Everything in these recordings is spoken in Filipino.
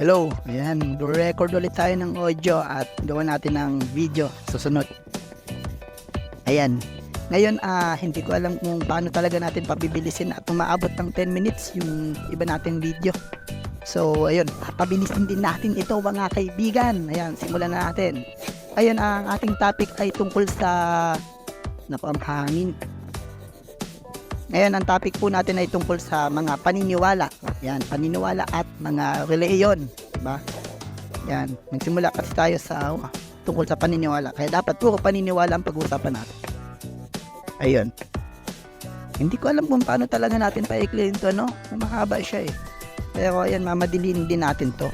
Hello, ayan, record ulit tayo ng audio at gawa natin ng video susunod. Ayan, ngayon hindi ko alam kung paano talaga natin pabibilisin at umaabot ng 10 minutes yung iba nating video. So ayun, pabilisin din natin ito mga kaibigan. Ayan, simulan na natin. Ayun, ang ating topic ay tungkol sa ang hangin. Ngayon, ang topic po natin ay tungkol sa mga paniniwala. Yan, paniniwala at mga reliyon, diba? Yan, nagsimula kasi tayo sa tungkol sa paniniwala. Kaya dapat puro paniniwala ang pag-uusapan natin. Ayun. Hindi ko alam kung paano talaga natin paikliin to, no? Mahaba siya eh. Pero ayan, mamadiliin din natin to.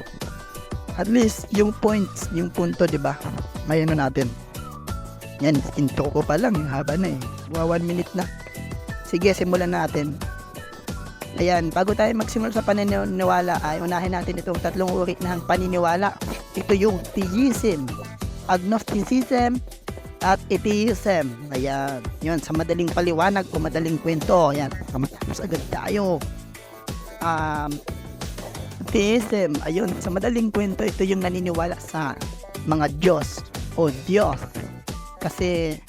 At least, yung points, yung punto, diba? Ngayon natin. Yan, intro ko pa lang. Haba na eh. 1 minute na. Sige, simulan natin. Ayan, bago tayo magsimula sa paniniwala ay unahin natin itong tatlong uri ng paniniwala. Ito yung theism, agnosticism, at atheism. Ayan, yun, sa madaling paliwanag o madaling kwento. Ayan, matapos agad tayo. Theism, ayun, sa madaling kwento, ito yung naniniwala sa mga Diyos o Diyos. Kasi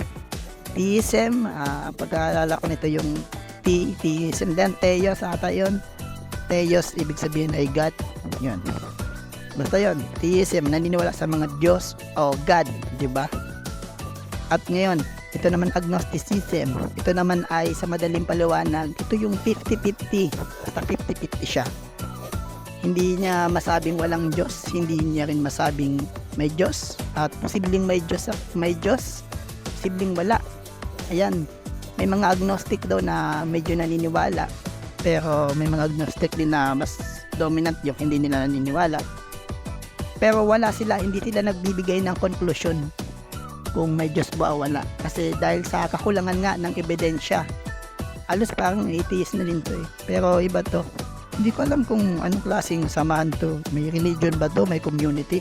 theism, pag-aalala ko nito yung theism then theos ata yun. Theos ibig sabihin ay God. Yun, basta yun, theism, naniniwala sa mga Diyos o God, diba? At ngayon, ito naman agnosticism. Ito naman ay sa madaling paliwanag, ito yung 50-50. Basta 50-50 siya. Hindi niya masabing walang Diyos, hindi niya rin masabing may Diyos, at posibleng may Diyos, posibleng wala. Ayan, may mga agnostic daw na medyo naniniwala, pero may mga agnostic din na mas dominant yung hindi nila naniniwala. Pero wala sila, hindi sila nagbibigay ng conclusion kung may Diyos ba o wala. Kasi dahil sa kakulangan nga ng ebidensya, alos parang atheist na rin to eh. Pero iba to. Hindi ko alam kung anong klaseng samahan to. May religion ba to? May community?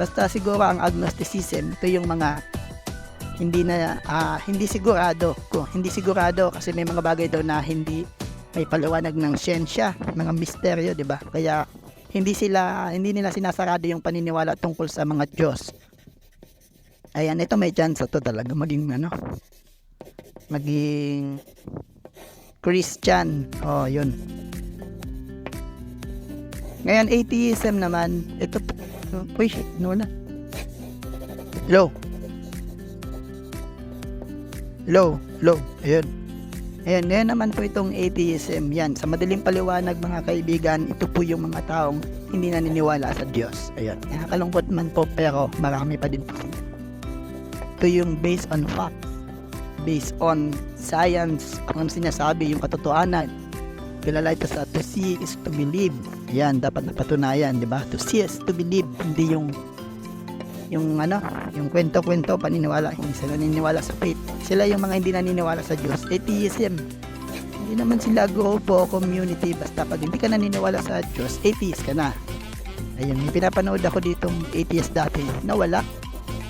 Basta siguro ang agnosticism, ito yung mga hindi sigurado kasi may mga bagay daw na hindi may paliwanag ng siyensya, mga misteryo, 'di ba? Kaya hindi nila sinasarado yung paniniwala tungkol sa mga Diyos. Ayan, ito may chance to talaga maging Christian. Oh, yun. Ngayon, atheism naman, ito na. Hello, ayun. Ayan, ngayon naman po itong atheism. Yan, sa madaling paliwanag mga kaibigan, ito po yung mga taong hindi naniniwala sa Diyos. Ayan, nakakalungkot man po pero marami pa din po. Ito yung based on facts, based on science, ang sinasabi, yung katotohanan. Kilala ito sa to see is to believe. Ayan, dapat napatunayan, di ba? To see is to believe, hindi yung kwento-kwento, paniniwala, hindi sila naniniwala sa faith. Sila yung mga hindi naniniwala sa Diyos. Atheism, hindi naman sila grupo o community, basta pag hindi ka naniniwala sa Diyos, atheist ka na. Ayun, may pinapanood ako ditong atheist dati, nawala.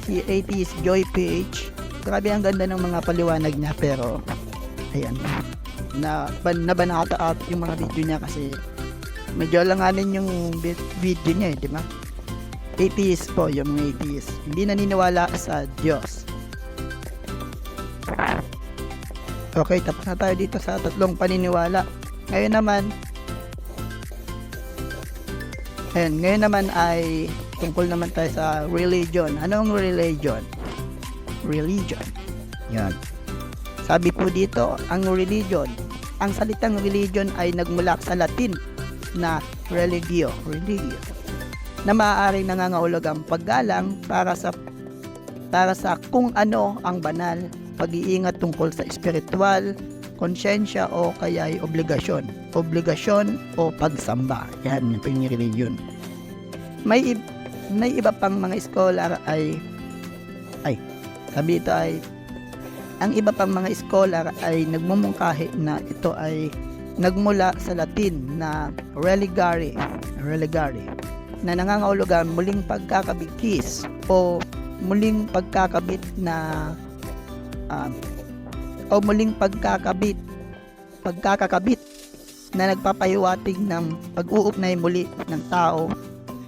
Si Atheist Joy PH, grabe ang ganda ng mga paliwanag niya, pero ayan, nabanata at yung mga video niya kasi medyo langanin yung video niya eh, di ba? Atheist po, yung mga atheist, hindi naniniwala sa Diyos. Okay, tapos na tayo dito sa tatlong paniniwala. Ngayon naman ay tungkol naman tayo sa religion. Anong religion? Religion. Yan. Sabi po dito, ang salitang religion ay nagmula sa Latin na religio, na maaaring nangangahulugan ang paggalang para sa kung ano ang banal, pag-iingat tungkol sa espiritual, konsyensya o kaya ay obligasyon o pagsamba. Yan yung religion. May iba pang mga scholar ang iba pang mga scholar ay nagmumungkahi na ito ay nagmula sa Latin na religare, na nangangahulugan muling pagkakabigkis o muling pagkakabit na pagkakakabit na nagpapahiwatig ng pag-uugnay muli ng tao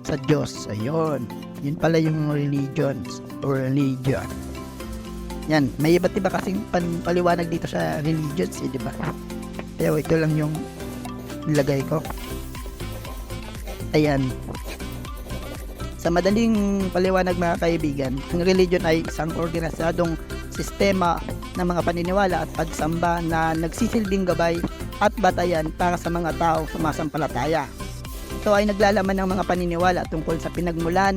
sa Diyos. Ayun. Yun pala yung religions or religion. Yan, may iba't iba kasing paliwanag dito sa religions, di ba? Pero ito lang yung nilagay ko. Ayan. Sa madaling paliwanag mga kaibigan, ang religion ay isang organisadong sistema ng mga paniniwala at pagsamba na nagsisilbing gabay at batayan para sa mga taong sumasampalataya. Ito ay naglalaman ng mga paniniwala tungkol sa pinagmulan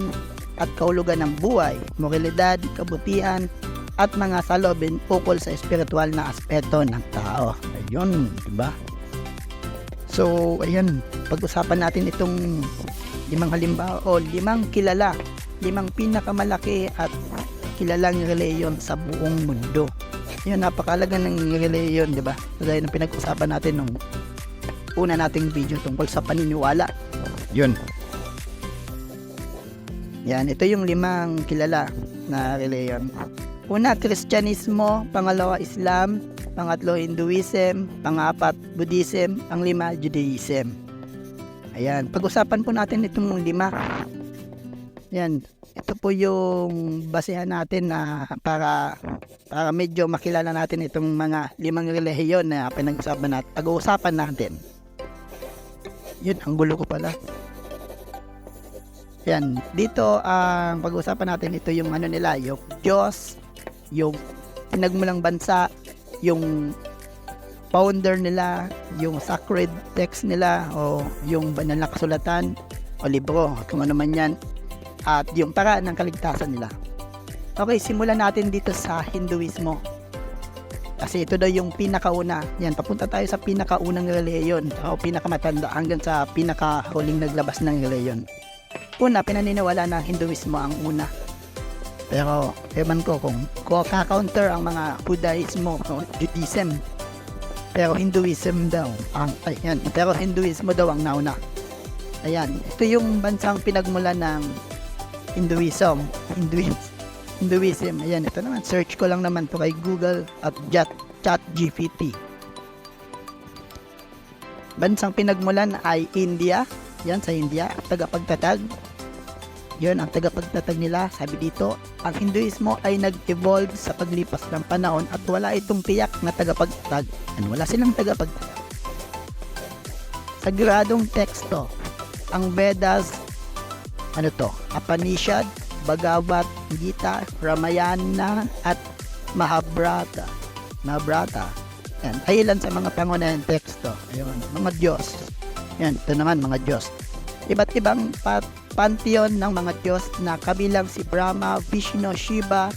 at kahulugan ng buhay, moralidad, kabutihan, at mga salobin ukol sa espiritual na aspeto ng tao. Ayun, diba? So, ayan, pag-usapan natin itong 5 halimbawa o 5 kilala, 5 pinakamalaki at kilalang reliyon sa buong mundo. Yun, napakalaga ng reliyon, diba? Kagaya ng pinag-usapan natin nung una nating video tungkol sa paniniwala. Yun. Yan, ito yung 5 kilala na reliyon. Una, Kristyanismo. Pangalawa, Islam. Pangatlo, Hinduism. Pangapat, Buddhism. Pang-5, Judaism. Ayan, pag-usapan po natin itong 5. Yan, ito po yung basehan natin na para medyo makilala natin itong mga 5 relihiyon na pag-uusapan natin. Yun, ang gulo ko pala. Yan, dito ang pag-uusapan natin, ito yung nila, yung Diyos, yung pinagmulang bansa, yung founder nila, yung sacred text nila o yung banal na kasulatan o libro, kung ano man yan, at yung paraan ng kaligtasan nila. Okay, simulan natin dito sa Hinduismo. Kasi ito daw yung pinakauna. Yan, papunta tayo sa pinakaunang reliyon o pinakamatanda hanggang sa pinakahuling naglabas ng reliyon. Una, pinaniniwala ng Hinduismo ang una. Pero, ewan ko kung kaka-counter ang mga Buddhismo o Judaism. Pero Hinduism daw ayan, pero Hinduismo daw ang nauna. Ayan, ito yung bansang pinagmulan ng Hinduism. Ayan, ito naman, search ko lang naman to kay Google at ChatGPT. Bansang pinagmulan ay India. Yan, sa India, tagapagtatag. Yun, ang tagapagtatag nila, sabi dito, ang Hinduismo ay nag-evolve sa paglipas ng panahon at wala itong tiyak na tagapagtatag. Wala silang tagapagtatag. Sagradong teksto, ang Vedas, Upanishad, Bhagavad Gita, Ramayana, at Mahabharata. Yan, ay ilan sa mga pangunahing teksto. Ayun, mga Diyos. Yan, ito naman mga Diyos. Iba't ibang pantheon ng mga Diyos na kabilang si Brahma, Vishnu, Shiva,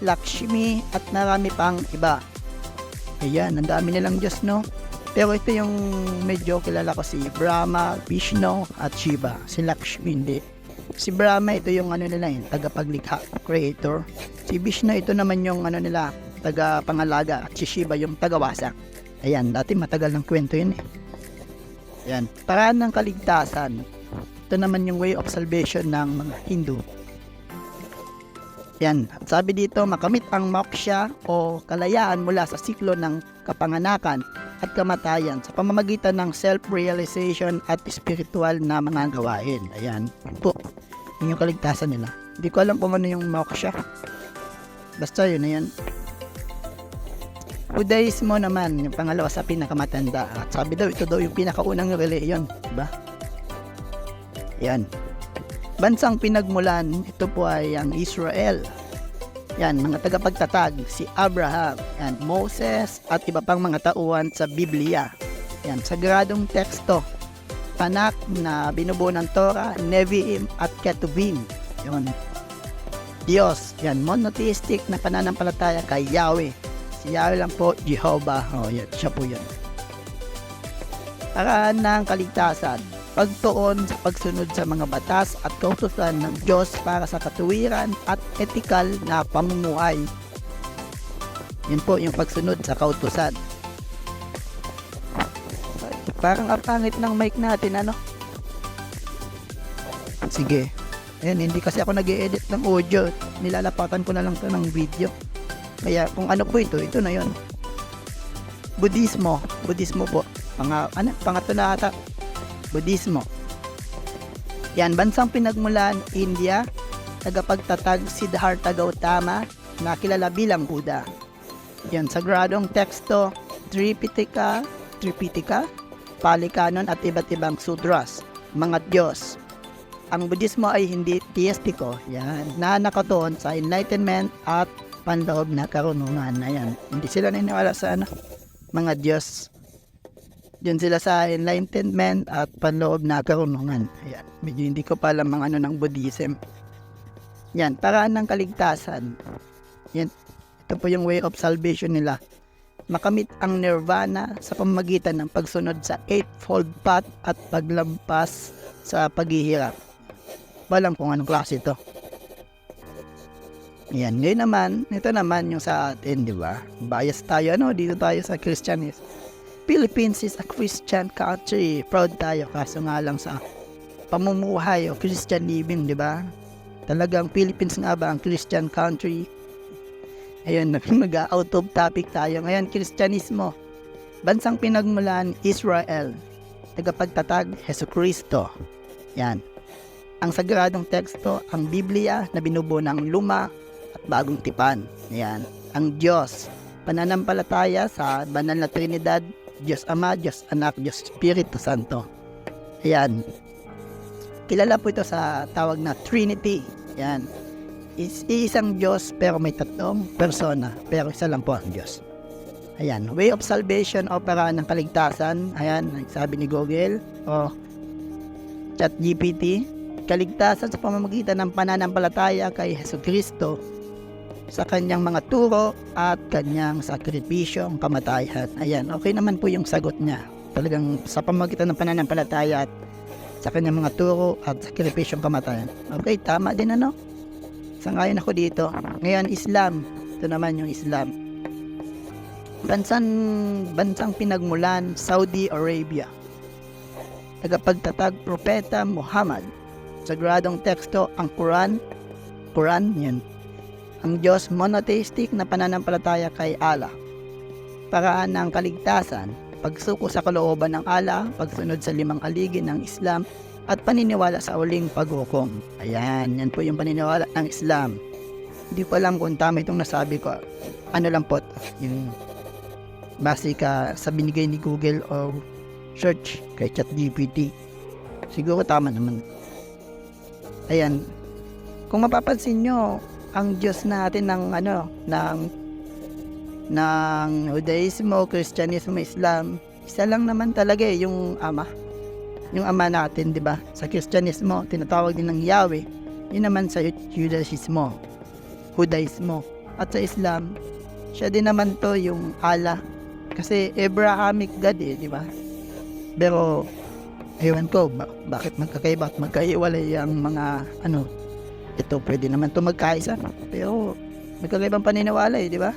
Lakshmi at marami pang iba. Ayan, ang dami nilang Diyos, no? Pero ito yung medyo kilala ko, si Brahma, Vishnu at Shiva. Si Lakshmi hindi. Si Brahma, ito yung nila yun, tagapaglikha, creator. Si Vishnu, ito naman yung nila, tagapangalaga. At si Shiva yung tagawasak. Ayan, dati matagal ng kwento yun eh. Ayan, paraan ng kaligtasan. Ito naman yung way of salvation ng mga Hindu. Yan, sabi dito, makamit ang moksha o kalayaan mula sa siklo ng kapanganakan at kamatayan sa pamamagitan ng self-realization at spiritual na mga gawain. Ayan, po, yun yung kaligtasan nila. Hindi ko alam kung ano yung moksha. Basta yun na yan. Buddhismo naman, yung pangalawa sa pinakamatanda. At sabi daw, ito daw yung pinakaunang reliyon. Diba? Yan. Bansang pinagmulan, ito po ay ang Israel. Yan, mga tagapagtatag, si Abraham, yan, Moses, at iba pang mga tauhan sa Biblia. Yan, sagradong teksto, Tanakh na binubuo ng Torah, Nevi'im at Ketuvim. Yan. Diyos, yan, monotheistic na pananampalataya kay Yahweh. Si Yahweh lang po, Jehovah. Yan, siya po yan. Paraan ng kaligtasan, pagtuon sa pagsunod sa mga batas at kautusan ng Diyos para sa katuwiran at etikal na pamumuhay. Yun po yung pagsunod sa kautusan. Parang apangit ng mic natin, ano? Sige. Ayan, hindi kasi ako nag-i-edit ng audio. Nilalapatan ko na lang ito ng video. Kaya kung ano po ito na yun. Buddhismo po. Pangatlo na ata. Buddhismo. Yan, bansang pinagmulan, India, tagapagtatag Siddhartha Gautama, na kilala bilang Buddha. Yan, sagradong teksto, Tripitaka, Pali Canon at iba't ibang sutras, mga Diyos. Ang Budismo ay hindi theistiko, yan, na nakatuon sa enlightenment at panloob na karunungan. Ayan, hindi sila naniniwala sa mga Diyos. Diyan sila sa enlightenment at panloob na karunungan. Ayan, medyo hindi ko pa alam ang ng Buddhism. Yan, paraan ng kaligtasan. Yan, ito po yung way of salvation nila. Makamit ang nirvana sa pamamagitan ng pagsunod sa eightfold path at paglampas sa paghihirap. Walang kung anong klase ito. Yan, ngayon naman, ito naman yung sa atin, di ba? Bias tayo, dito tayo sa Christianism. Philippines is a Christian country. Proud tayo, kaso nga lang sa pamumuhay o Christian living, di ba? Talagang Philippines nga ba ang Christian country? Ayun, mag-out of topic tayo. Ngayon, Kristyanismo. Bansang pinagmulan, Israel. Tagapagtatag, Jesucristo. Yan. Ang sagradong teksto, ang Biblia na binubuo ng luma at bagong tipan. Yan. Ang Diyos. Pananampalataya sa banal na Trinidad, Diyos Ama, Diyos Anak, Diyos Espiritu Santo. Ayan. Kilala po ito sa tawag na Trinity. Yan. Isang Diyos pero may tatlong persona, pero isa lang po ang Diyos. Ayan, way of salvation o paraan ng kaligtasan. Ayan, sabi ni Google o ChatGPT, kaligtasan sa pamamagitan ng pananampalataya kay Jesucristo sa kanyang mga turo at kanyang sakripisyong kamatayan. Ayan, okay naman po yung sagot niya. Talagang sa pamamagitan ng pananampalataya at sa kanyang mga turo at sakripisyong kamatayan. Okay, tama din Sangayon ako dito. Ngayon, Islam. Ito naman yung Islam. Bansang pinagmulan, Saudi Arabia. Tagapagtatag Propeta Muhammad. Sagradong teksto, ang Quran, yan. Ang Diyos monotheistic na pananampalataya kay Allah. Paraan ng kaligtasan, pagsuko sa kalooban ng Allah, pagsunod sa 5 aligi ng Islam, at paniniwala sa uling paghukom. Ayan, yan po yung paniniwala ng Islam. Hindi ko alam kung tama itong nasabi ko. Ano lang po, yung base ka sa binigay ni Google o search kay ChatGPT. Siguro tama naman. Ayan, kung mapapansin nyo, ang Diyos natin ng Judaismo, Kristyanismo, Islam, isa lang naman talaga yung Ama. Yung Ama natin, di ba? Sa Kristyanismo, tinatawag din ng Yahweh. Yun naman sa Judaismo. At sa Islam, siya din naman to yung Allah. Kasi Abrahamic God di ba? Pero, ewan ko, bakit magkakaiba at magkaiwalay ang mga, ito, pwede naman to magkaisa. Pero, magkakaibang paniniwala di ba?